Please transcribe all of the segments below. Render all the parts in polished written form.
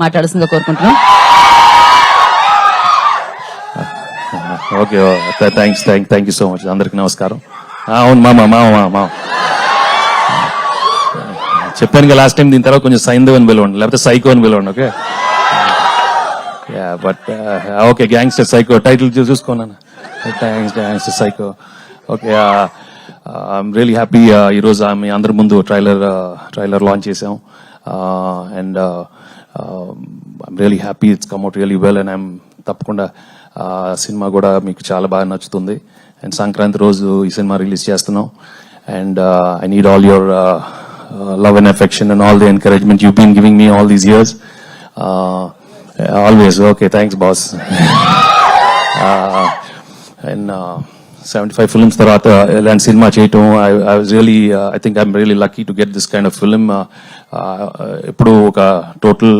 మాట్లాడాల్సిందిగా కోరుకుంటున్నాం. Okay, thank you so much. అందరికి నమస్కారం. అవును మామ చెప్పాను కదా లాస్ట్ టైం, దీని తర్వాత కొంచెం సైంధవ్ అని పిలవండి, లేకపోతే సైకో అని పిలవండి. Okay, but okay, gangster psycho title చూసుకున్నాను. Gangster psycho. Okay, I'm really happy. ఈరోజు మీ అందరి ముందు ట్రైలర్ లాంచ్ చేసాం. And I'm really happy, it's come out really well. And I'm తప్పకుండా సినిమా కూడా మీకు చాలా బాగా నచ్చుతుంది. అండ్ సంక్రాంతి రోజు ఈ సినిమా రిలీజ్ చేస్తున్నాం. And I need all your love and affection and all the encouragement you've been giving me all these years. Always. Okay, thanks boss. And 75 films tarvata elanti cinema cheyadam, I was really I think I'm really lucky to get this kind of film. Ippudu oka total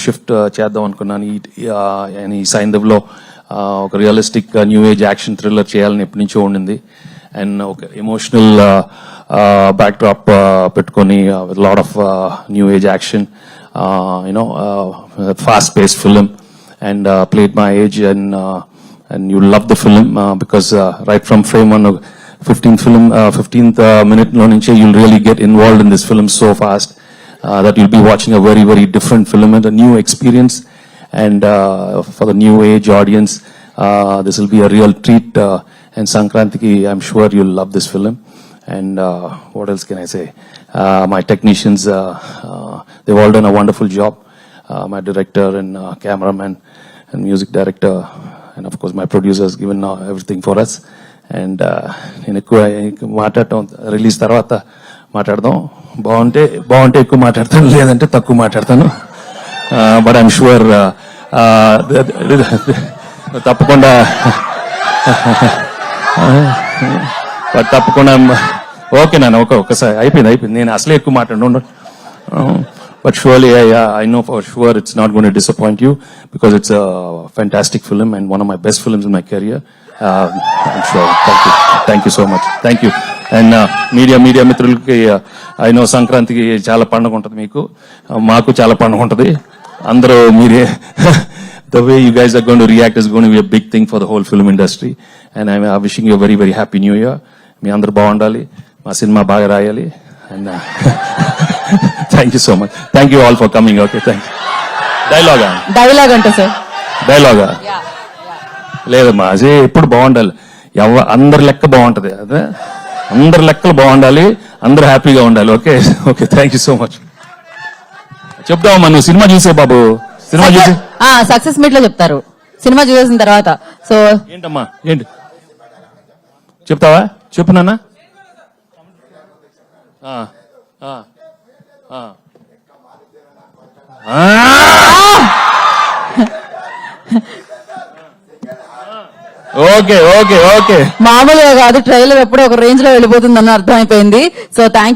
shift cheddam anukunnanu ee Saindhav lo oka realistic new age action thriller cheyalani eppudu nuncho undindi. And okay, emotional backdrop petkoni with a lot of new age action, fast paced film, and played my age. And you love the film because right from frame on 15th minute lo nunchi you'll really get involved in this film so fast that you'll be watching a very very different film and a new experience. And for the new age audience, this will be a real treat. And Sankrantiki, I'm sure you'll love this film. And what else can I say? My technicians, they've all done a wonderful job. My director and cameraman and music director, and of course my producers, given everything for us. And నేను ఎక్కువ మాట్లాడటం release తర్వాత మాట్లాడదాం. బాగుంటే ఎక్కువ మాట్లాడతాను, లేదంటే తక్కువ మాట్లాడతాను. బట్ ఐఎమ్ షూర్ తప్పకుండా ఓకే నాన్న, ఒకసారి అయిపోయింది. నేను అసలే ఎక్కువ మాట్లాడు. But surely I know for sure it's not going to disappoint you because it's a fantastic film and one of my best films in my career. I'm sure. Thank you so much. Thank you. And media మిత్రులకి I know సంక్రాంతికి చాలా పండుగ ఉంటుంది, మీకు మాకు చాలా పండుగ ఉంటుంది. అందరూ మీరే the way you guys are going to react is going to be a big thing for the whole film industry. And I'm wishing you a very very happy new year. మీ అందరూ బాగుండాలి, మా సినిమా బాగా రాయాలి. And thank you so much. Thank you all for coming. Okay, thank you. Dialogue అంటే sir డైలాగా లేదమ్మా, అదే ఎప్పుడు బాగుండాలి, అందరి లెక్క బాగుంటది, అదే అందరి లెక్కలు బాగుండాలి, అందరూ హ్యాపీగా ఉండాలి. Okay okay, thank you so much. చెప్తావమ్మా, నువ్వు సినిమా చూసే బాబు, సినిమా చూసి సక్సెస్ మీట్ లో చెప్తారు సినిమా చూసేసిన తర్వాత. సో ఏంటమ్మా, ఏంటి చెప్తావా? చెప్పు నాన్న. మామూలుగా కాదు, ట్రైలర్ ఎప్పుడో ఒక రేంజ్ లో వెళ్ళిపోతుందని అర్థమైపోయింది. So thank